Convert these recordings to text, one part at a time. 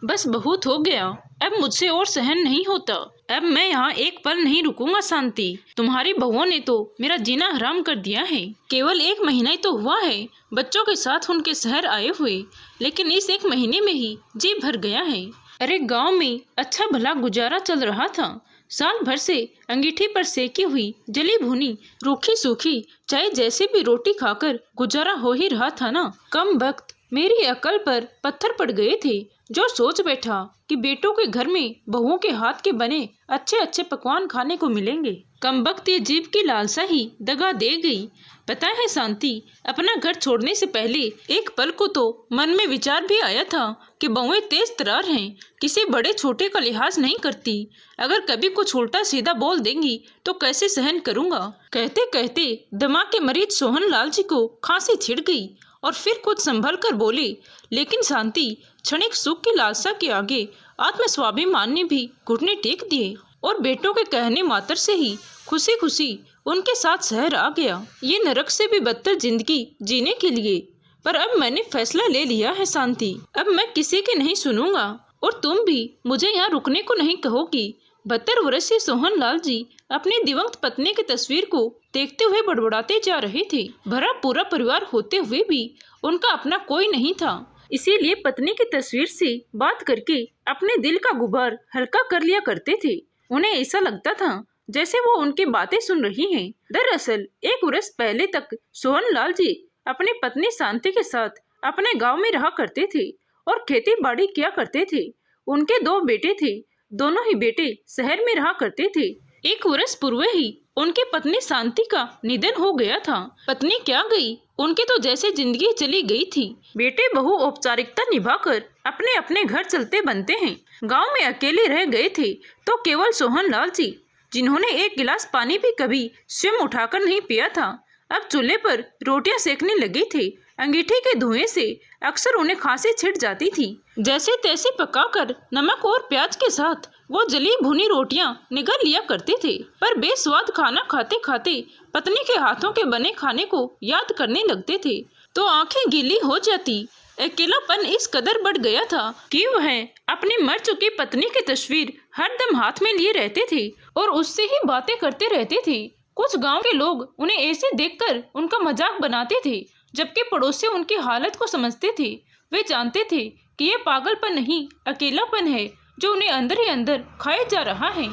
बस बहुत हो गया, अब मुझसे और सहन नहीं होता। अब मैं यहाँ एक पल नहीं रुकूंगा शांति। तुम्हारी बहुओं ने तो मेरा जीना हराम कर दिया है। केवल 1 महीना ही तो हुआ है बच्चों के साथ उनके शहर आए हुए, लेकिन इस 1 महीने में ही जी भर गया है। अरे गांव में अच्छा भला गुजारा चल रहा था। साल भर से अंगीठी पर सेकी हुई जली भुनी रूखी सूखी चाहे जैसे भी रोटी खाकर गुजारा हो ही रहा था ना। कम वक्त मेरी अकल पर पत्थर पड़ गए थे। जो सोच बैठा कि बेटों के घर में बहुओं के हाथ के बने अच्छे अच्छे पकवान खाने को मिलेंगे, कम वक्त ये जीभ की लालसा ही दगा दे गई। पता है शांति, अपना घर छोड़ने से पहले एक पल को तो मन में विचार भी आया था कि बहुएं तेज तरार हैं, किसी बड़े छोटे का लिहाज नहीं करती। अगर कभी कुछ उल्टा सीधा बोल देंगी तो कैसे सहन करूंगा। कहते कहते दिमाग के मरीज सोहन लाल जी को खांसी छिड़ गई और फिर कुछ संभल कर बोले, लेकिन शांति, क्षणिक सुख की लालसा के आगे आत्मस्वाभिमान ने भी घुटने टेक दिए और बेटों के कहने मात्र से ही खुशी खुशी उनके साथ शहर आ गया, ये नरक से भी बदतर जिंदगी जीने के लिए। पर अब मैंने फैसला ले लिया है शांति, अब मैं किसी की नहीं सुनूंगा और तुम भी मुझे यहाँ रुकने को नहीं कहोगी। 72 वर्षीय सोहन लाल जी अपनी दिवंगत पत्नी की तस्वीर को देखते हुए बड़बड़ाते जा रहे थे। भरा पूरा परिवार होते हुए भी उनका अपना कोई नहीं था, इसीलिए पत्नी की तस्वीर से बात करके अपने दिल का गुबार हल्का कर लिया करते थे। उन्हें ऐसा लगता था जैसे वो उनकी बातें सुन रही हैं। दरअसल 1 वर्ष पहले तक सोहन लाल जी अपनी पत्नी शांति के साथ अपने गांव में रहा करते थे और खेती बाड़ी किया करते थे। उनके 2 बेटे थे, दोनों ही बेटे शहर में रहा करते थे। 1 वर्ष पूर्व ही उनकी पत्नी शांति का निधन हो गया था। पत्नी क्या गई, उनकी तो जैसे जिंदगी चली गई थी। बेटे बहू औपचारिकता निभाकर अपने अपने घर चलते बनते हैं। गांव में अकेले रह गए थे तो केवल सोहन लाल जी, जिन्होंने 1 गिलास पानी भी कभी स्वयं उठाकर नहीं पिया था, अब चूल्हे पर रोटियां सेकने लगे थे। अंगीठी के धुएं से अक्सर उन्हें खांसी छिड़ जाती थी। जैसे तैसे पकाकर नमक और प्याज के साथ वो जली भुनी रोटियां निगल लिया करते थे। पर बेस्वाद खाना खाते खाते पत्नी के हाथों के बने खाने को याद करने लगते थे तो आंखें गीली हो जाती। अकेलापन इस कदर बढ़ गया था कि वह अपनी मर चुकी पत्नी की तस्वीर हरदम हाथ में लिए रहते थे और उससे ही बातें करते रहते थे। कुछ गांव के लोग उन्हें ऐसे देखकर उनका मजाक बनाते थे, जबकि पड़ोसी उनकी हालत को समझते थे। वे जानते थे कि यह पागलपन नहीं, अकेलापन है जो उन्हें अंदर ही अंदर खाए जा रहा है।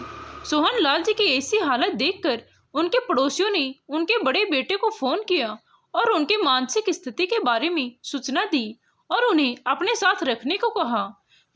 सोहन लाल जी की ऐसी हालत देखकर उनके पड़ोसियों ने उनके बड़े बेटे को फोन किया और उनकी मानसिक स्थिति के बारे में सूचना दी और उन्हें अपने साथ रखने को कहा।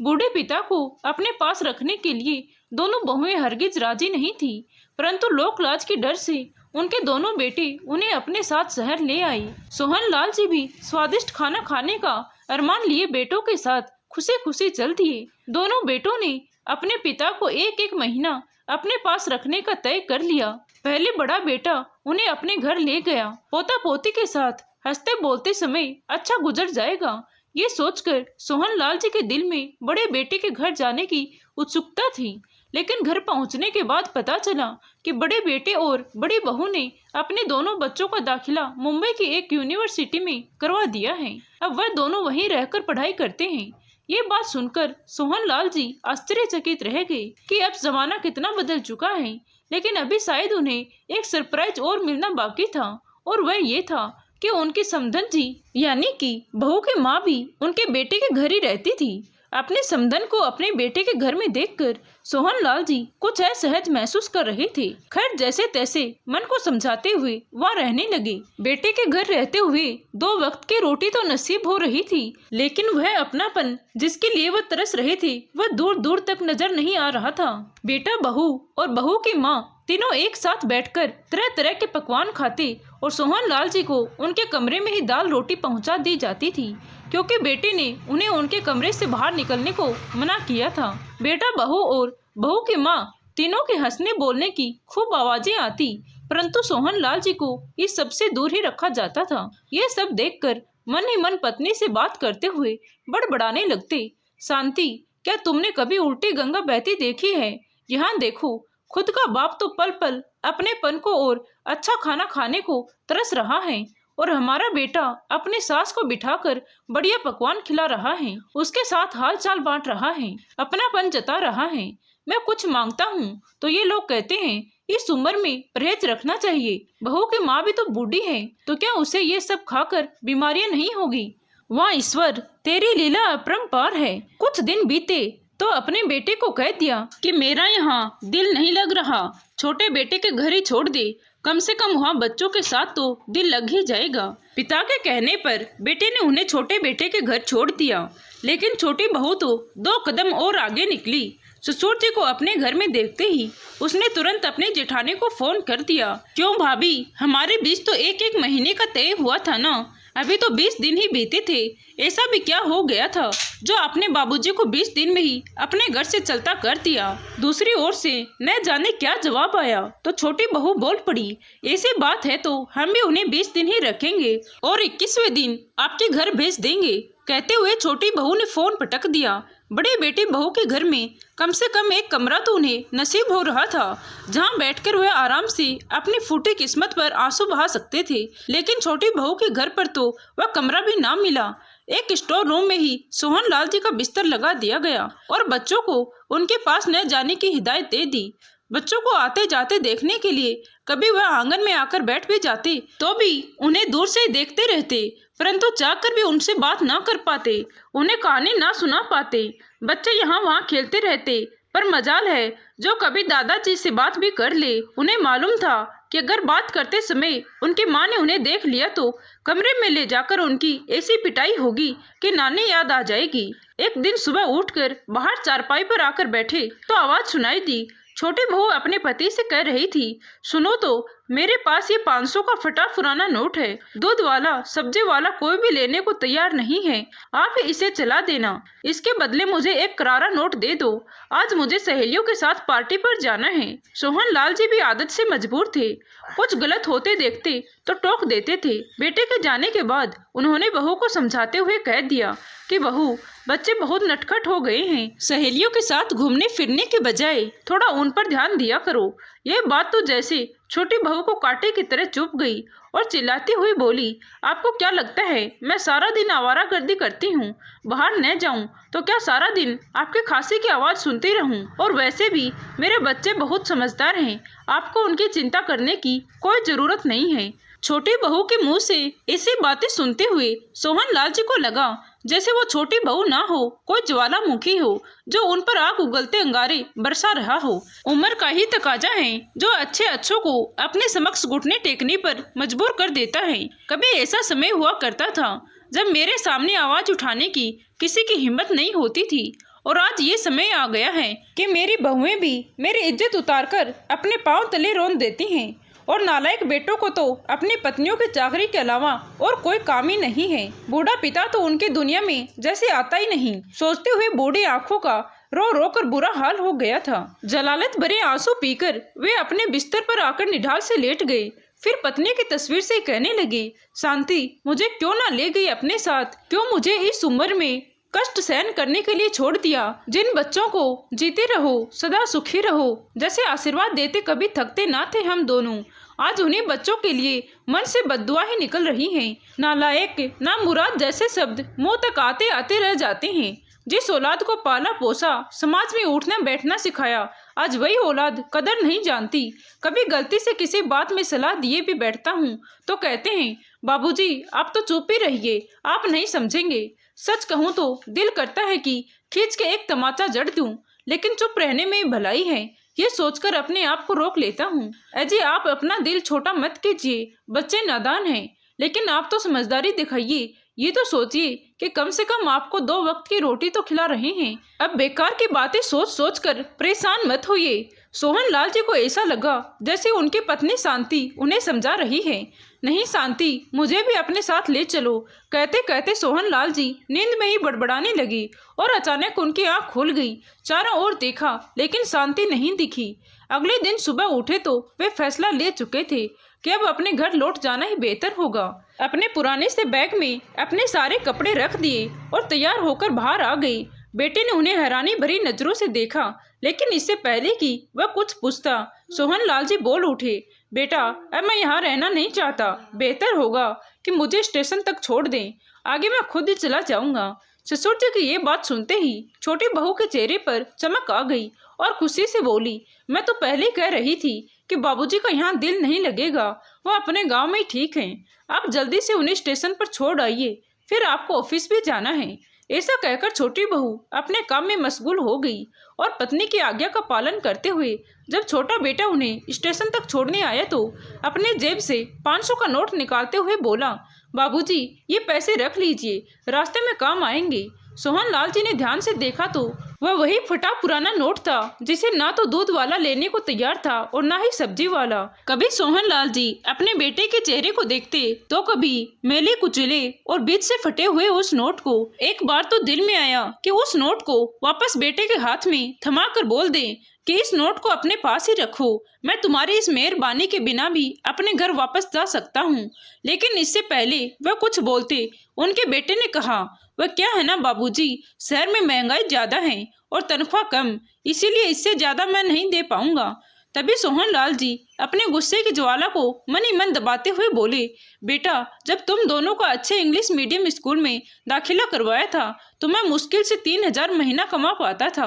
बूढ़े पिता को अपने पास रखने के लिए दोनों बहुएं हरगिज राजी नहीं थी, परंतु लोक लाज के डर से उनके दोनों बेटे उन्हें अपने साथ शहर ले आई। सोहन लाल जी भी स्वादिष्ट खाना खाने का अरमान लिए बेटों के साथ खुशी खुशी चल दिए। दोनों बेटों ने अपने पिता को 1-1 महीना अपने पास रखने का तय कर लिया। पहले बड़ा बेटा उन्हें अपने घर ले गया। पोता पोती के साथ हंसते बोलते समय अच्छा गुजर जाएगा, ये सोचकर सोहन लाल जी के दिल में बड़े बेटे के घर जाने की उत्सुकता थी। लेकिन घर पहुंचने के बाद पता चला कि बड़े बेटे और बड़ी बहू ने अपने दोनों बच्चों का दाखिला मुंबई की एक यूनिवर्सिटी में करवा दिया है। अब वह दोनों वहीं रहकर पढ़ाई करते हैं। ये बात सुनकर सोहन लाल जी आश्चर्यचकित रह गए कि अब जमाना कितना बदल चुका है। लेकिन अभी शायद उन्हें एक सरप्राइज और मिलना बाकी था, और वह ये था कि उनकी समधन जी यानी कि बहू की माँ भी उनके बेटे के घर ही रहती थी। अपने समधन को अपने बेटे के घर में देखकर सोहन लाल जी कुछ असहज महसूस कर रहे थे। खैर जैसे तैसे मन को समझाते हुए वह रहने लगे। बेटे के घर रहते हुए 2 वक्त की रोटी तो नसीब हो रही थी, लेकिन वह अपनापन जिसके लिए वह तरस रहे थे वह दूर दूर तक नजर नहीं आ रहा था। बेटा बहू और बहू की माँ तीनों एक साथ बैठकर तरह तरह के पकवान खाते और सोहन लाल जी को उनके कमरे में ही दाल रोटी पहुंचा दी जाती थी, क्योंकि बेटे ने उन्हें उनके कमरे से बाहर निकलने को मना किया था। बेटा बहू और बहू की माँ तीनों के हंसने बोलने की खूब आवाजें आती, परंतु सोहन लाल जी को इस सब से दूर ही रखा जाता था। ये सब देखकर मन ही मन पत्नी से बात करते हुए बड़बड़ाने लगते। शांति, क्या तुमने कभी उल्टी गंगा बहती देखी है? यहाँ देखो, खुद का बाप तो पल पल अपने पन को और अच्छा खाना खाने को तरस रहा है, और हमारा बेटा अपने सास को बिठाकर बढ़िया पकवान खिला रहा है, उसके साथ हाल चाल बांट रहा है, अपनापन जता रहा है। मैं कुछ मांगता हूँ तो ये लोग कहते हैं इस उम्र में परहेज रखना चाहिए। बहू की माँ भी तो बूढ़ी है, तो क्या उसे ये सब खाकर बीमारियां नहीं होगी? वाह ईश्वर, तेरी लीला अपरंपार है। कुछ दिन बीते तो अपने बेटे को कह दिया कि मेरा यहाँ दिल नहीं लग रहा, छोटे बेटे के घर ही छोड़ दे, कम से कम वहाँ बच्चों के साथ तो दिल लग ही जाएगा। पिता के कहने पर बेटे ने उन्हें छोटे बेटे के घर छोड़ दिया, लेकिन छोटी बहू तो 2 कदम और आगे निकली। ससुर जी को अपने घर में देखते ही उसने तुरंत अपने जेठानी को फोन कर दिया। क्यों भाभी, हमारे बीच तो 1 महीने का तय हुआ था ना, अभी तो 20 दिन ही बीते थे। ऐसा भी क्या हो गया था जो आपने बाबूजी को 20 दिन में ही अपने घर से चलता कर दिया? दूसरी ओर से न जाने क्या जवाब आया तो छोटी बहू बोल पड़ी, ऐसी बात है तो हम भी उन्हें 20 दिन ही रखेंगे और 21वें दिन आपके घर भेज देंगे। कहते हुए छोटी बहू ने फोन पटक दिया। बड़े बेटी बहू के घर में कम से कम एक कमरा तो उन्हें नसीब हो रहा था, जहां बैठकर वह आराम से अपनी फूटी किस्मत पर आंसू बहा सकते थे। लेकिन छोटी बहू के घर पर तो वह कमरा भी ना मिला। एक स्टोर रूम में ही सोहन लाल जी का बिस्तर लगा दिया गया और बच्चों को उनके पास न जाने की हिदायत दे दी। बच्चों को आते जाते देखने के लिए कभी वह आंगन में आकर बैठ भी जाते तो भी उन्हें दूर से देखते रहते, परंतु चाहकर भी उनसे बात ना कर पाते, उन्हें कहानी ना सुना पाते। बच्चे यहाँ वहाँ खेलते रहते, पर मजाल है जो कभी दादाजी से बात भी कर ले। उन्हें मालूम था कि अगर बात करते समय उनकी माँ ने उन्हें देख लिया तो कमरे में ले जाकर उनकी ऐसी पिटाई होगी कि नानी याद आ जाएगी। एक दिन सुबह उठकर बाहर चारपाई पर आकर बैठे तो आवाज सुनाई दी। छोटी बहू अपने पति से कह रही थी, सुनो तो, मेरे पास ये 500 का फटा पुराना नोट है, दूध वाला सब्जी वाला कोई भी लेने को तैयार नहीं है, आप इसे चला देना, इसके बदले मुझे एक करारा नोट दे दो, आज मुझे सहेलियों के साथ पार्टी पर जाना है। सोहन लाल जी भी आदत से मजबूर थे, कुछ गलत होते देखते तो टोक देते थे। बेटे के जाने के बाद उन्होंने बहू को समझाते हुए कह दिया कि बहू, बच्चे बहुत नटखट हो गए हैं, सहेलियों के साथ घूमने फिरने के बजाय थोड़ा उन पर ध्यान दिया करो। यह बात तो जैसे छोटी बहू को कांटे की तरह चुभ गई और चिल्लाती हुई बोली, आपको क्या लगता है मैं सारा दिन आवारागर्दी करती हूँ? बाहर न जाऊँ तो क्या सारा दिन आपके खांसी की आवाज़ सुनती रहूँ? और वैसे भी मेरे बच्चे बहुत समझदार हैं, आपको उनकी चिंता करने की कोई ज़रूरत नहीं है। छोटी बहू के मुंह से ऐसी बातें सुनते हुए सोहन लाल जी को लगा जैसे वो छोटी बहू ना हो, कोई ज्वालामुखी हो जो उन पर आग उगलते अंगारे बरसा रहा हो। उम्र का ही तकाजा है जो अच्छे अच्छों को अपने समक्ष घुटने टेकने पर मजबूर कर देता है। कभी ऐसा समय हुआ करता था जब मेरे सामने आवाज उठाने की किसी की हिम्मत नहीं होती थी, और आज ये समय आ गया है कि मेरी बहुएं भी मेरी इज्जत उतारकर अपने पांव तले रौंद देती हैं, और नालायक बेटों को तो अपनी पत्नियों की चाकरी के अलावा और कोई काम ही नहीं है। बूढ़ा पिता तो उनकी दुनिया में जैसे आता ही नहीं। सोचते हुए बूढ़ी आंखों का रो रो कर बुरा हाल हो गया था। जलालत भरे आंसू पीकर वे अपने बिस्तर पर आकर निढाल से लेट गए। फिर पत्नी की तस्वीर से कहने लगे, शांति, मुझे क्यों ना ले गई अपने साथ? क्यों मुझे इस उम्र में कष्ट सहन करने के लिए छोड़ दिया? जिन बच्चों को जीते रहो, सदा सुखी रहो जैसे आशीर्वाद देते कभी थकते ना थे हम दोनों, आज उन्हीं बच्चों के लिए मन से बद्दुआ ही निकल रही हैं। नालायक, ना मुराद जैसे शब्द मुंह तक आते आते रह जाते हैं। जिस औलाद को पाला पोसा, समाज में उठना बैठना सिखाया, आज वही औलाद कदर नहीं जानती। कभी गलती से किसी बात में सलाह दिए भी बैठता हूँ तो कहते हैं, बाबूजी आप तो चुप ही रहिए, आप नहीं समझेंगे। सच कहूँ तो दिल करता है कि खींच के एक तमाचा जड़ दूं, लेकिन चुप रहने में भलाई है, ये सोचकर अपने आप को रोक लेता हूँ। अजी आप अपना दिल छोटा मत कीजिए, बच्चे नादान हैं, लेकिन आप तो समझदारी दिखाइए। ये तो सोचिए कि कम से कम आपको 2 वक्त की रोटी तो खिला रहे हैं। अब बेकार की बातें सोच सोच कर परेशान मत होइए। सोहन लाल जी को ऐसा लगा जैसे उनकी पत्नी शांति उन्हें समझा रही है। नहीं शांति, मुझे भी अपने साथ ले चलो। कहते कहते सोहन लाल जी नींद में ही बड़बड़ाने लगी और अचानक उनकी आंख खुल गई। चारों ओर देखा लेकिन शांति नहीं दिखी। अगले दिन सुबह उठे तो वे फैसला ले चुके थे कि अब अपने घर लौट जाना ही बेहतर होगा। अपने पुराने से बैग में अपने सारे कपड़े रख दिए और तैयार होकर बाहर आ गई। बेटे ने उन्हें हैरानी भरी नजरों से देखा, लेकिन इससे पहले कि वह कुछ पूछता, सोहन लाल जी बोल उठे, बेटा अब मैं यहाँ रहना नहीं चाहता। बेहतर होगा कि मुझे स्टेशन तक छोड़ दें, आगे मैं खुद ही चला जाऊंगा। ससुर जी की ये बात सुनते ही छोटी बहू के चेहरे पर चमक आ गई और खुशी से बोली, मैं तो पहले ही कह रही थी कि बाबूजी का यहाँ दिल नहीं लगेगा, वो अपने गांव में ही ठीक हैं। आप जल्दी से उन्हें स्टेशन पर छोड़ आइए, फिर आपको ऑफिस भी जाना है। ऐसा कहकर छोटी बहू अपने काम में मशगूल हो गई और पत्नी की आज्ञा का पालन करते हुए जब छोटा बेटा उन्हें स्टेशन तक छोड़ने आया तो अपने जेब से 500 का नोट निकालते हुए बोला, बाबूजी ये पैसे रख लीजिए, रास्ते में काम आएंगे। सोहन लाल जी ने ध्यान से देखा तो वह वही फटा पुराना नोट था जिसे ना तो दूध वाला लेने को तैयार था और ना ही सब्जी वाला। कभी सोहन लाल जी अपने बेटे के चेहरे को देखते तो कभी मेले कुचले और बीच से फटे हुए उस नोट को। एक बार तो दिल में आया कि उस नोट को वापस बेटे के हाथ में थमा कर बोल दे कि इस नोट को अपने पास ही रखो, मैं तुम्हारी इस मेहरबानी के बिना भी अपने घर वापस जा सकता हूँ। लेकिन इससे पहले वह कुछ बोलते उनके बेटे ने कहा, वह क्या है ना बाबूजी, शहर में महंगाई ज्यादा है और तनख्वाह कम, इसीलिए इससे ज्यादा मैं नहीं दे पाऊंगा। तभी सोहन लाल जी अपने गुस्से की ज्वाला को मन ही मन दबाते हुए बोले, बेटा जब तुम दोनों का अच्छे इंग्लिश मीडियम स्कूल में दाखिला करवाया था तो मैं मुश्किल से 3000 महीना कमा पाता था।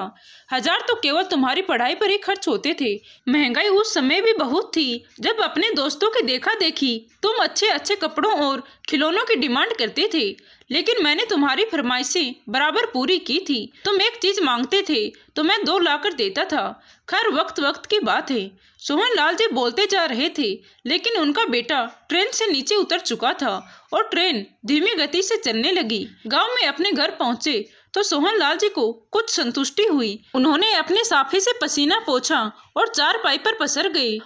1000 तो केवल तुम्हारी पढ़ाई पर ही खर्च होते थे। महंगाई उस समय भी बहुत थी जब अपने दोस्तों की देखा देखी तुम अच्छे अच्छे कपड़ों और खिलौनों की डिमांड करते थे, लेकिन मैंने तुम्हारी फरमाइशें बराबर पूरी की थी। तुम एक चीज मांगते थे तो मैं 2 लाकर देता था। खैर वक्त वक्त की बात है। सोहन लाल जी बोलते जा रहे थे लेकिन उनका बेटा ट्रेन से नीचे उतर चुका था और ट्रेन धीमी गति से चलने लगी। गांव में अपने घर पहुंचे तो सोहन लाल जी को कुछ संतुष्टि हुई। उन्होंने अपने साफे से पसीना पोंछा और चारपाई पर पसर गए।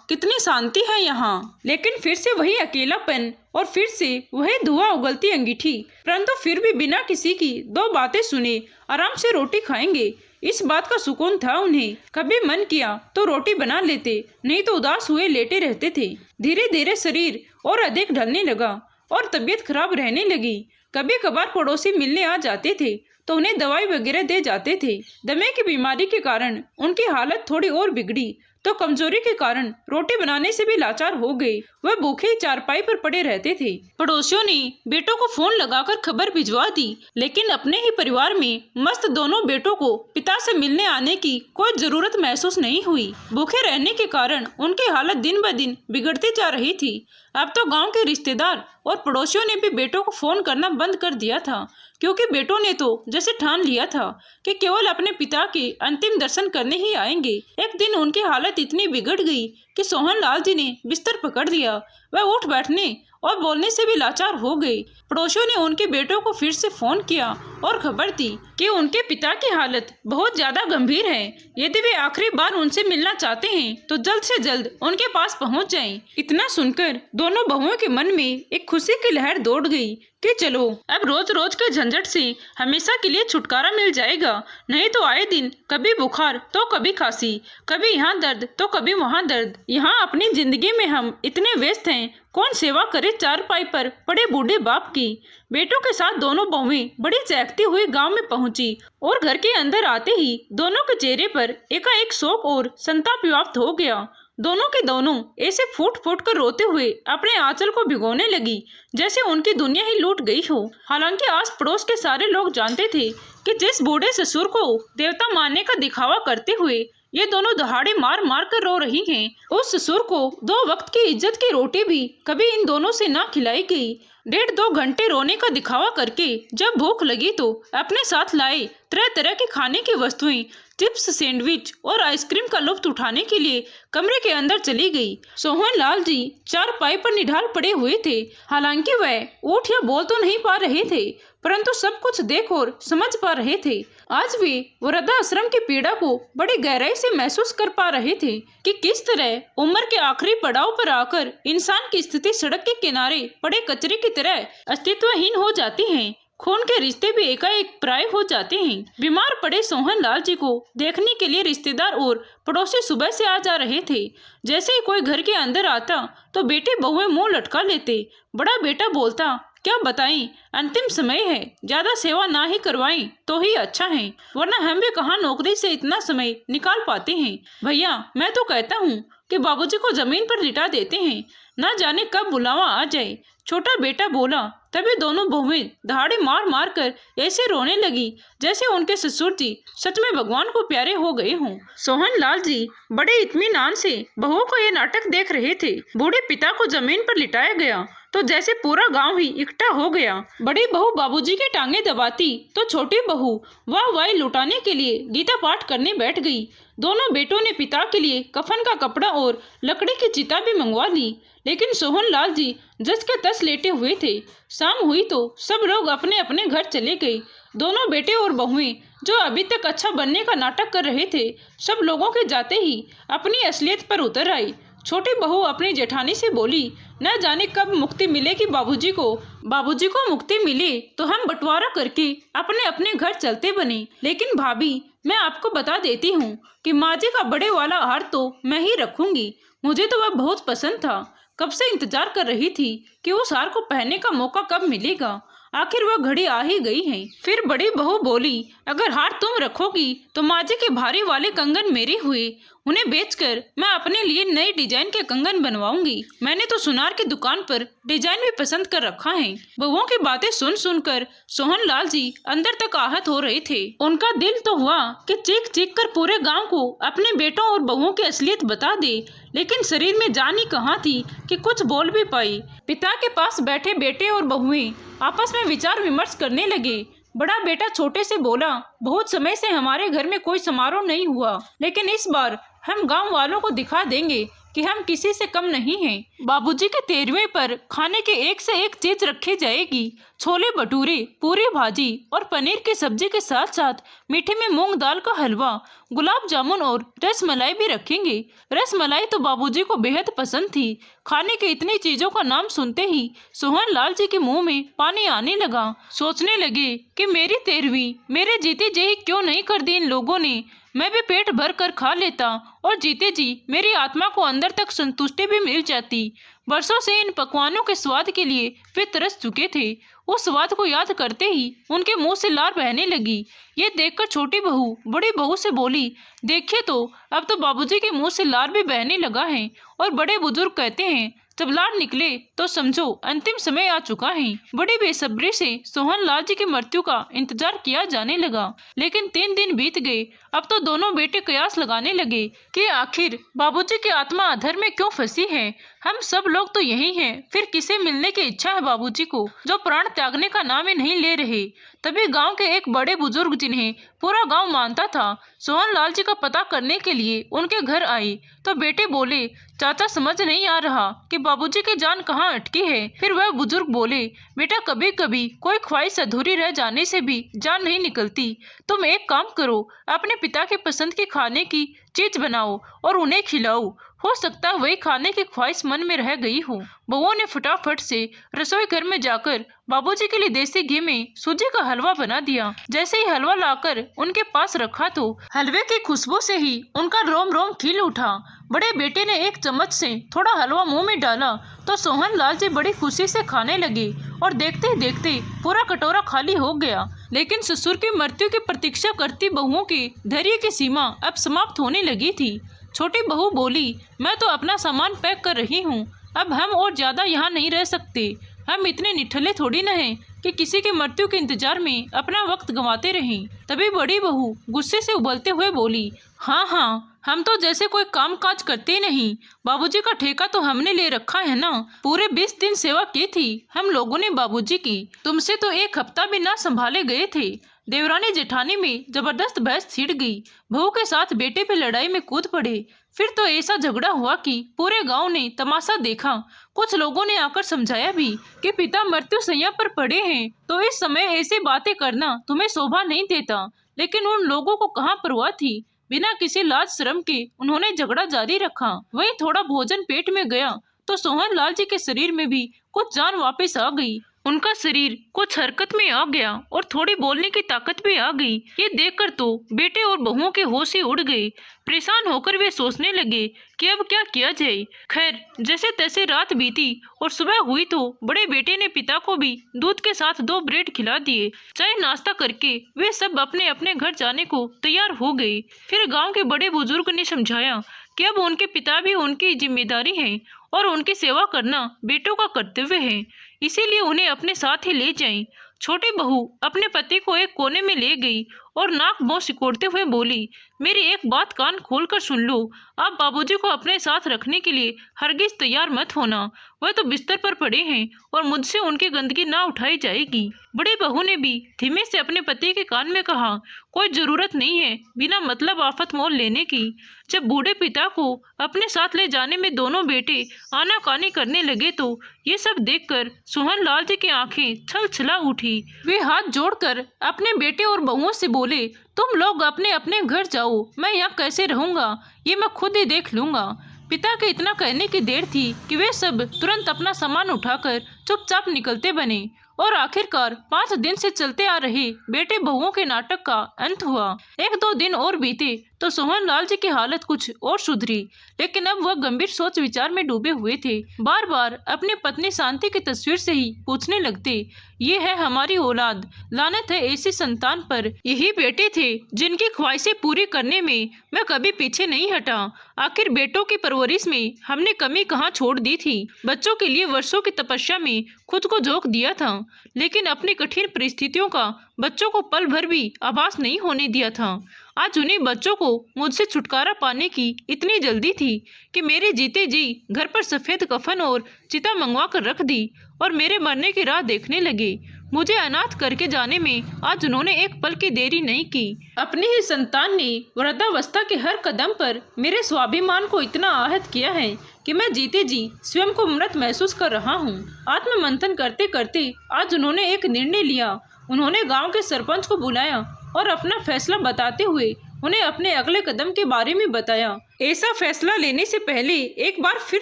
कितनी शांति है यहाँ। लेकिन फिर से वही अकेलापन और फिर से वही धुआं उगलती अंगीठी। परंतु फिर भी बिना किसी की 2 बातें सुने आराम से रोटी खाएंगे, इस बात का सुकून था उन्हें। कभी मन किया तो रोटी बना लेते, नहीं तो उदास हुए लेटे रहते थे। धीरे धीरे शरीर और अधिक ढलने लगा और तबीयत खराब रहने लगी। कभी कभार पड़ोसी मिलने आ जाते थे तो उन्हें दवाई वगैरह दे जाते थे। दमे की बीमारी के कारण उनकी हालत थोड़ी और बिगड़ी तो कमजोरी के कारण रोटी बनाने से भी लाचार हो गए। वह भूखे चारपाई पर पड़े रहते थे। पड़ोसियों ने बेटों को फोन लगाकर खबर भिजवा दी, लेकिन अपने ही परिवार में मस्त दोनों बेटों को पिता से मिलने आने की कोई जरूरत महसूस नहीं हुई। भूखे रहने के कारण उनकी हालत दिन ब दिन बिगड़ती जा रही थी। अब तो गांव के रिश्तेदार और पड़ोसियों ने भी बेटों को फोन करना बंद कर दिया था, क्योंकि बेटों ने तो जैसे ठान लिया था कि केवल अपने पिता के अंतिम दर्शन करने ही आएंगे। एक दिन उनकी हालत इतनी बिगड़ गई कि सोहन लाल जी ने बिस्तर पकड़ लिया। वह उठ बैठने और बोलने से भी लाचार हो गए। पड़ोसियों ने उनके बेटों को फिर से फोन किया और खबर दी कि उनके पिता की हालत बहुत ज्यादा गंभीर है। यदि वे आखिरी बार उनसे मिलना चाहते हैं तो जल्द से जल्द उनके पास पहुंच जाएं। इतना सुनकर दोनों बहुओं के मन में एक खुशी की लहर दौड़ गई कि चलो अब रोज रोज के झंझट से हमेशा के लिए छुटकारा मिल जाएगा। नहीं तो आए दिन कभी बुखार तो कभी खांसी, कभी यहाँ दर्द तो कभी वहाँ दर्द। यहाँ अपनी जिंदगी में हम इतने व्यस्त हैं, कौन सेवा करे चारपाई पर पड़े बूढ़े बाप की। बेटों के साथ दोनों बहुएं बड़ी चहकती हुई गांव में पहुंची और घर के अंदर आते ही दोनों के चेहरे पर एकाएक शोक और संताप व्याप्त हो गया। दोनों के दोनों ऐसे फूट फूट कर रोते हुए अपने आंचल को भिगोने लगी जैसे उनकी दुनिया ही लूट गई हो। हालांकि आस पड़ोस के सारे लोग जानते थे कि जिस बूढ़े ससुर को देवता मानने का दिखावा करते हुए ये दोनों दहाड़े मार मार कर रो रही हैं, उस ससुर को 2 वक्त की इज्जत की रोटी भी कभी इन दोनों से ना खिलाई गई। 1.5-2 घंटे रोने का दिखावा करके जब भूख लगी तो अपने साथ लाए तरह तरह के खाने की वस्तुएं, चिप्स, सैंडविच और आइसक्रीम का लुत्फ उठाने के लिए कमरे के अंदर चली गई। सोहन लाल जी चारपाई पर निढाल पड़े हुए थे। हालांकि वह उठ या बोल तो नहीं पा रहे थे, परंतु सब कुछ देख और समझ पा रहे थे। आज वे वृद्धाश्रम की पीड़ा को बड़ी गहराई से महसूस कर पा रहे थे कि किस तरह उम्र के आखिरी पड़ाव पर आकर इंसान की स्थिति सड़क के किनारे पड़े कचरे की तरह अस्तित्वहीन हो जाती है। खून के रिश्ते भी एकाएक पराये हो जाते हैं। बीमार पड़े सोहन लाल जी को देखने के लिए रिश्तेदार और पड़ोसी सुबह से आ जा रहे थे। जैसे ही कोई घर के अंदर आता तो बेटे बहुएं मुंह लटका लेते। बड़ा बेटा बोलता, क्या बताएं, अंतिम समय है, ज्यादा सेवा ना ही करवाएं तो ही अच्छा है, वरना हम भी कहाँ नौकरी से इतना समय निकाल पाते हैं। भैया मैं तो कहता हूँ कि बाबूजी को जमीन पर लिटा देते हैं, न जाने कब बुलावा आ जाए। छोटा बेटा बोला। तभी दोनों बहुएं दहाड़े मार मार कर ऐसे रोने लगी जैसे उनके ससुर जी सच में भगवान को प्यारे हो गए हों। सोहन लाल जी बड़े इत्मीनान से बहुओं को ये नाटक देख रहे थे। बूढ़े पिता को जमीन पर लिटाया गया तो जैसे पूरा गांव ही इकट्ठा हो गया। बड़ी बहू बाबूजी की टांगे दबाती तो छोटी बहू वाह लुटाने के लिए गीता पाठ करने बैठ गई। दोनों बेटों ने पिता के लिए कफन का कपड़ा और लकड़ी की चिता भी मंगवा ली, लेकिन सोहन लाल जी जस के तस लेटे हुए थे। शाम हुई तो सब लोग अपने अपने घर चले गए। दोनों बेटे और बहुएं जो अभी तक अच्छा बनने का नाटक कर रहे थे, सब लोगों के जाते ही अपनी असलियत पर उतर आई। छोटी बहू अपनी जेठानी से बोली, न जाने कब मुक्ति मिलेगी बाबूजी को मुक्ति मिले तो हम बंटवारा करके अपने अपने घर चलते बने। लेकिन भाभी, मैं आपको बता देती हूँ कि माँ जी का बड़े वाला हार तो मैं ही रखूंगी। मुझे तो वह बहुत पसंद था। कब से इंतजार कर रही थी कि उस हार को पहनने का मौका कब मिलेगा। आखिर वह घड़ी आ ही गई है। फिर बड़ी बहू बोली, अगर हार तुम रखोगी तो माँ जी के भारी वाले कंगन मेरे हुए। उन्हें बेचकर मैं अपने लिए नए डिजाइन के कंगन बनवाऊंगी। मैंने तो सुनार की दुकान पर डिजाइन भी पसंद कर रखा है। बहुओं की बातें सुन सुनकर सोहन लाल जी अंदर तक आहत हो रहे थे। उनका दिल तो हुआ कि चीख चीख कर पूरे गांव को अपने बेटों और बहुओं की असलियत बता दे, लेकिन शरीर में जान ही कहाँ थी कि कुछ बोल भी पाई। पिता के पास बैठे बेटे और बहुएं आपस में विचार विमर्श करने लगे। बड़ा बेटा छोटे से बोला, बहुत समय से हमारे घर में कोई समारोह नहीं हुआ, लेकिन इस बार हम गांव वालों को दिखा देंगे कि हम किसी से कम नहीं हैं। बाबूजी के तेरहवें पर खाने के एक से एक चीज रखी जाएगी। छोले भटूरे, पूरी भाजी और पनीर की सब्जी के साथ साथ मीठे में मूंग दाल का हलवा, गुलाब जामुन और रस मलाई भी रखेंगे। रस मलाई तो बाबूजी को बेहद पसंद थी। खाने की इतनी चीजों का नाम सुनते ही सोहन लाल जी के मुंह में पानी आने लगा। सोचने लगे कि मेरी 13वीं मेरे जीते जी ही क्यों नहीं कर दी इन लोगों ने। मैं भी पेट भर कर खा लेता और जीते जी मेरी आत्मा को अंदर तक संतुष्टि भी मिल जाती। बरसों से इन पकवानों के स्वाद के लिए वे तरस चुके थे। उस स्वाद को याद करते ही उनके मुंह से लार बहने लगी। ये देखकर छोटी बहू बड़ी बहू से बोली, देखिए तो अब तो बाबूजी के मुंह से लार भी बहने लगा है। और बड़े बुजुर्ग कहते हैं, जब लार निकले तो समझो अंतिम समय आ चुका है। बड़ी बेसब्री से सोहन लाल जी की मृत्यु का इंतजार किया जाने लगा। लेकिन 3 दिन बीत गए। अब तो दोनों बेटे कयास लगाने लगे कि आखिर बाबूजी की आत्मा अधर में क्यों फंसी है। हम सब लोग तो यही हैं, फिर किसे मिलने की इच्छा है बाबूजी को, जो प्राण त्यागने का नाम ही नहीं ले रहे। तभी गांव के एक बड़े बुजुर्ग, जिन्हें पूरा गांव मानता था, सोहन लाल जी का पता करने के लिए उनके घर आए। तो बेटे बोले, चाचा समझ नहीं आ रहा कि बाबूजी की जान कहाँ अटकी है। फिर वह बुजुर्ग बोले, बेटा कभी कभी कोई ख्वाहिश अधूरी रह जाने से भी जान नहीं निकलती। तुम एक काम करो, अपने पिता के पसंद की खाने की चीज बनाओ और उन्हें खिलाओ। हो सकता है वही खाने की ख्वाहिश मन में रह गई हो। बहुओं ने फटाफट से रसोई घर में जाकर बाबूजी के लिए देसी घी में सूजी का हलवा बना दिया। जैसे ही हलवा लाकर उनके पास रखा तो हलवे की खुशबू से ही उनका रोम रोम खिल उठा। बड़े बेटे ने एक चम्मच से थोड़ा हलवा मुंह में डाला तो सोहन लाल जी बड़ी खुशी से खाने लगे और देखते ही देखते पूरा कटोरा खाली हो गया। लेकिन ससुर की मृत्यु की प्रतीक्षा करती बहुओं की धैर्य की सीमा अब समाप्त होने लगी थी। छोटी बहू बोली, मैं तो अपना सामान पैक कर रही हूँ, अब हम और ज्यादा यहाँ नहीं रह सकते। हम इतने निठल्ले थोड़ी न हैं कि किसी की मृत्यु के इंतजार में अपना वक्त गंवाते रहें। तभी बड़ी बहू गुस्से से उबलते हुए बोली, हाँ, हम तो जैसे कोई काम काज करते नहीं। बाबूजी का ठेका तो हमने ले रखा है ना। पूरे 20 दिन सेवा की थी हम लोगों ने बाबूजी की। तुमसे तो 1 हफ्ता भी ना संभाले गए थे। देवरानी जेठानी में जबरदस्त बहस छिड़ गई। बहू के साथ बेटे पे लड़ाई में कूद पड़े। फिर तो ऐसा झगड़ा हुआ कि पूरे गांव ने तमाशा देखा। कुछ लोगों ने आकर समझाया भी कि पिता मृत्यु शैया पर पड़े हैं, तो इस समय ऐसी बातें करना तुम्हें शोभा नहीं देता। लेकिन उन लोगों को कहाँ परवाह थी। बिना किसी लाज शर्म के उन्होंने झगड़ा जारी रखा। वहीं थोड़ा भोजन पेट में गया तो सोहन लाल जी के शरीर में भी कुछ जान वापस आ गई। उनका शरीर कुछ हरकत में आ गया और थोड़ी बोलने की ताकत भी आ गई। ये देखकर तो बेटे और बहुओं के होश ही उड़ गए। परेशान होकर वे सोचने लगे कि अब क्या किया जाए। खैर, जैसे तैसे रात बीती और सुबह हुई तो बड़े बेटे ने पिता को भी दूध के साथ 2 ब्रेड खिला दिए। चाय नाश्ता करके वे सब अपने अपने घर जाने को तैयार हो गए। फिर गांव के बड़े बुजुर्ग ने समझाया कि अब उनके पिता भी उनकी जिम्मेदारी है और उनकी सेवा करना बेटों का कर्तव्य है, इसीलिए उन्हें अपने साथ ही ले जाएं। छोटी बहू अपने पति को एक कोने में ले गई और नाक मुंह सिकोड़ते हुए बोली, मेरी एक बात कान खोलकर सुन लो, आप बाबूजी को अपने साथ रखने के लिए हरगिज तैयार मत होना। वह तो बिस्तर पर पड़े हैं और मुझसे उनकी गंदगी ना उठाई जाएगी। बड़ी बहू ने भी धीमे से अपने पति के कान में कहा, कोई जरूरत नहीं है बिना मतलब आफत मोल लेने की। जब बूढ़े पिता को अपने साथ ले जाने में दोनों बेटे आनाकानी करने लगे तो ये सब देखकर सोहन लाल जी की आंखें छल छला उठी। वे हाथ जोड़कर अपने बेटे और बहुओं से बोले, तुम लोग अपने अपने घर जाओ, मैं यहाँ कैसे रहूँगा ये मैं खुद ही देख लूँगा। पिता के इतना कहने की देर थी कि वे सब तुरंत अपना सामान उठाकर चुपचाप निकलते बने और आखिरकार 5 दिन से चलते आ रहे बेटे बहुओं के नाटक का अंत हुआ। 1-2 दिन और बीते तो सोहन लाल जी की हालत कुछ और सुधरी, लेकिन अब वह गंभीर सोच विचार में डूबे हुए थे। बार बार अपनी पत्नी शांति की तस्वीर से ही पूछने लगते, ये है हमारी औलाद, लानत है ऐसी संतान पर। यही बेटे थे जिनकी ख्वाहिशें पूरी करने में मैं कभी पीछे नहीं हटा। आखिर बेटों की परवरिश में हमने कमी कहाँ छोड़ दी थी। बच्चों के लिए वर्षों की तपस्या में खुद को झोंक दिया था, लेकिन अपनी कठिन परिस्थितियों का बच्चों को पल भर भी आभास नहीं होने दिया था। आज उन्हीं बच्चों को मुझसे छुटकारा पाने की इतनी जल्दी थी कि मेरे जीते जी घर पर सफेद कफन और चिता मंगवा कर रख दी और मेरे मरने की राह देखने लगे। मुझे अनाथ करके जाने में आज उन्होंने एक पल की देरी नहीं की। अपनी ही संतान ने वृद्धावस्था के हर कदम पर मेरे स्वाभिमान को इतना आहत किया है कि मैं जीते जी स्वयं को मृत महसूस कर रहा हूँ। आत्ममंथन करते करते आज उन्होंने एक निर्णय लिया। उन्होंने गांव के सरपंच को बुलाया और अपना फैसला बताते हुए उन्हें अपने अगले कदम के बारे में बताया। ऐसा फैसला लेने से पहले एक बार फिर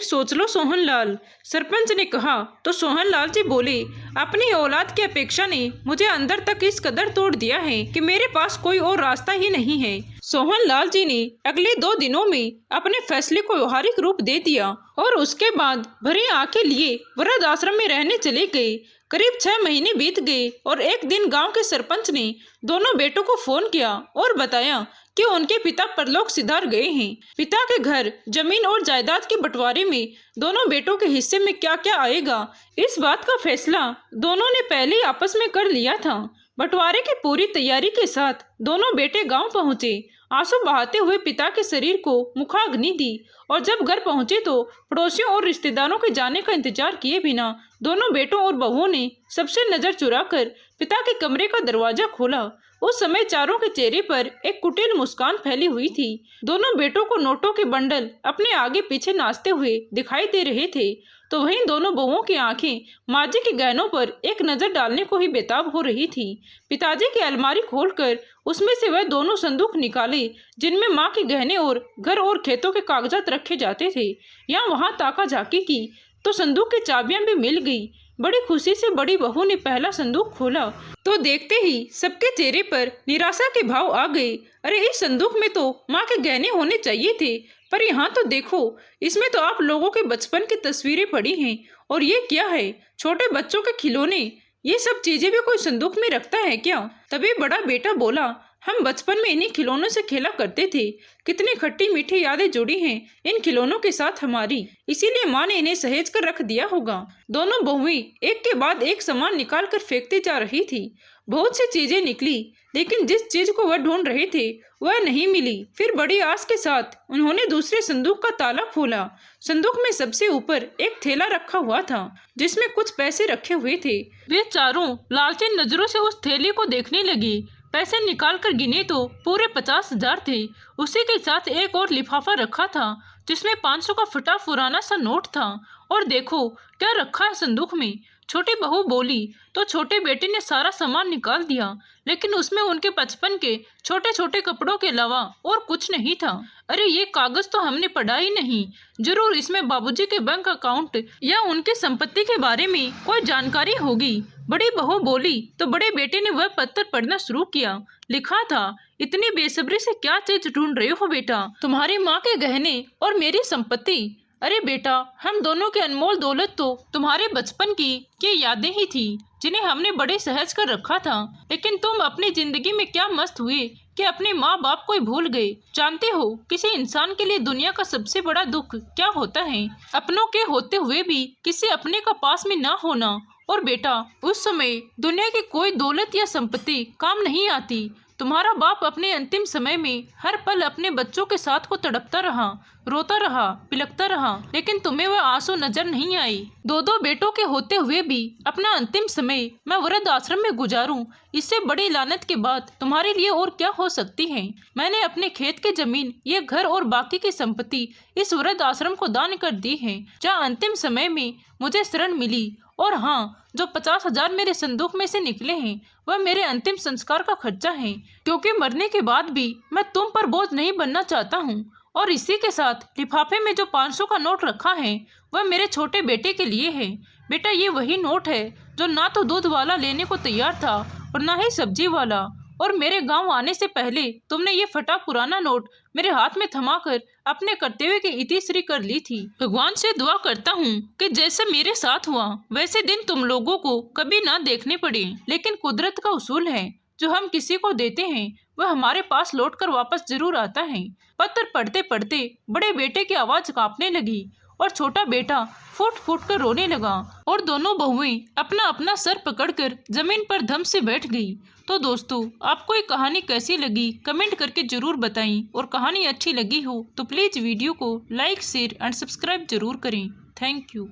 सोच लो सोहन लाल, सरपंच ने कहा तो सोहन लाल जी बोले, अपनी औलाद की अपेक्षा ने मुझे अंदर तक इस कदर तोड़ दिया है कि मेरे पास कोई और रास्ता ही नहीं है। सोहन लाल जी ने अगले 2 दिनों में अपने फैसले को व्यवहारिक रूप दे दिया और उसके बाद भरी आंखें लिए वृद्ध आश्रम में रहने चले गए। करीब 6 महीने बीत गए और एक दिन गांव के सरपंच ने दोनों बेटों को फोन किया और बताया कि उनके पिता परलोक सिधार गए हैं। पिता के घर, जमीन और जायदाद के बंटवारे में दोनों बेटों के हिस्से में क्या क्या आएगा, इस बात का फैसला दोनों ने पहले ही आपस में कर लिया था। बंटवारे की पूरी तैयारी के साथ दोनों बेटे गांव पहुंचे। आंसू बहाते हुए पिता के शरीर को मुखाग्नि दी और जब घर पहुंचे तो पड़ोसियों और रिश्तेदारों के जाने का इंतजार किए बिना दोनों बेटों और बहुओं ने सबसे नजर चुराकर पिता के कमरे का दरवाजा खोला। उस समय चारों के चेहरे पर एक कुटिल मुस्कान फैली हुई थी। दोनों बेटों को नोटों के बंडल अपने आगे पीछे नाचते हुए दिखाई दे रहे थे, तो वहीं दोनों बहुओं की आंखें माँ जी के गहनों पर एक नजर डालने को ही बेताब हो रही थी। पिताजी की अलमारी खोलकर उसमें से वह दोनों संदूक निकाले जिनमें माँ के गहने और घर और खेतों के कागजात रखे जाते थे। यहाँ वहाँ ताका झाकी की तो संदूक की चाबियां भी मिल गई। बड़ी खुशी से बड़ी बहू ने पहला संदूक खोला तो देखते ही सबके चेहरे पर निराशा के भाव आ गए। अरे इस संदूक में तो माँ के गहने होने चाहिए थे, पर यहाँ तो देखो, इसमें तो आप लोगों के बचपन की तस्वीरें पड़ी हैं। और ये क्या है? छोटे बच्चों के खिलौने, ये सब चीजें भी कोई संदूक में रखता है क्या? तभी बड़ा बेटा बोला, हम बचपन में इन्हीं खिलौनों से खेला करते थे। कितनी खट्टी मीठी यादें जुड़ी हैं इन खिलौनों के साथ हमारी, इसीलिए माँ ने इन्हें सहेज कर रख दिया होगा। दोनों बहुएं एक के बाद एक सामान निकाल कर फेंकती जा रही थी। बहुत सी चीजें निकली, लेकिन जिस चीज को वह ढूंढ रहे थे वह नहीं मिली। फिर बड़ी आस के साथ उन्होंने दूसरे संदूक का ताला खोला। संदूक में सबसे ऊपर एक थैला रखा हुआ था जिसमें कुछ पैसे रखे हुए थे। वे चारों लालची नजरों से उस थैले को देखने लगी। पैसे निकाल कर गिने तो पूरे 50,000 थे। उसी के साथ एक और लिफाफा रखा था जिसमें 500 का फटा पुराना सा नोट था। और देखो क्या रखा है संदूक में। छोटी बहू बोली तो छोटे बेटे ने सारा सामान निकाल दिया, लेकिन उसमें उनके बचपन के छोटे छोटे कपड़ों के अलावा और कुछ नहीं था। अरे ये कागज तो हमने पढ़ा ही नहीं, जरूर इसमें बाबूजी के बैंक अकाउंट या उनकी संपत्ति के बारे में कोई जानकारी होगी। बड़ी बहू बोली तो बड़े बेटे ने वह पत्र पढ़ना शुरू किया। लिखा था, इतनी बेसब्री से क्या चीज ढूंढ रहे हो बेटा? तुम्हारी माँ के गहने और मेरी संपत्ति। अरे बेटा, हम दोनों की अनमोल दौलत तो तुम्हारे बचपन की ये यादें ही थी जिन्हें हमने बड़े सहज कर रखा था। लेकिन तुम अपनी जिंदगी में क्या मस्त हुए, कि अपने माँ बाप को ही भूल गए। जानते हो किसी इंसान के लिए दुनिया का सबसे बड़ा दुख क्या होता है? अपनों के होते हुए भी किसी अपने का पास में ना होना। और बेटा, उस समय दुनिया की कोई दौलत या संपत्ति काम नहीं आती। तुम्हारा बाप अपने अंतिम समय में हर पल अपने बच्चों के साथ को तड़पता रहा, रोता रहा, पिलकता रहा, लेकिन तुम्हें वह आंसू नजर नहीं आई। दो दो बेटों के होते हुए भी अपना अंतिम समय मैं वृद्ध आश्रम में गुजारूं, इससे बड़ी लानत के बाद तुम्हारे लिए और क्या हो सकती है? मैंने अपने खेत की जमीन, ये घर और बाकी की संपत्ति इस वृद्ध आश्रम को दान कर दी है, जहाँ अंतिम समय में मुझे शरण मिली। और हाँ, जो 50,000 मेरे संदूक में से निकले हैं वह मेरे अंतिम संस्कार का खर्चा है, क्योंकि मरने के बाद भी मैं तुम पर बोझ नहीं बनना चाहता हूँ। और इसी के साथ लिफाफे में जो 500 का नोट रखा है वह मेरे छोटे बेटे के लिए है। बेटा, ये वही नोट है जो ना तो दूध वाला लेने को तैयार था और ना ही सब्जी वाला। और मेरे गांव आने से पहले तुमने ये फटा पुराना नोट मेरे हाथ में थमाकर अपने कर्तव्य की इतिश्री कर ली थी। भगवान से दुआ करता हूँ कि जैसे मेरे साथ हुआ वैसे दिन तुम लोगों को कभी ना देखने पड़े। लेकिन कुदरत का उसूल है, जो हम किसी को देते हैं वह हमारे पास लौटकर वापस जरूर आता है। पत्र पढ़ते पढ़ते बड़े बेटे की आवाज कांपने लगी और छोटा बेटा फूट फूट कर रोने लगा और दोनों बहुएं अपना अपना सर पकड़कर जमीन पर धम से बैठ गई। तो दोस्तों, आपको ये कहानी कैसी लगी कमेंट करके जरूर बताएं, और कहानी अच्छी लगी हो तो प्लीज़ वीडियो को लाइक, शेयर एंड सब्सक्राइब जरूर करें। Thank you.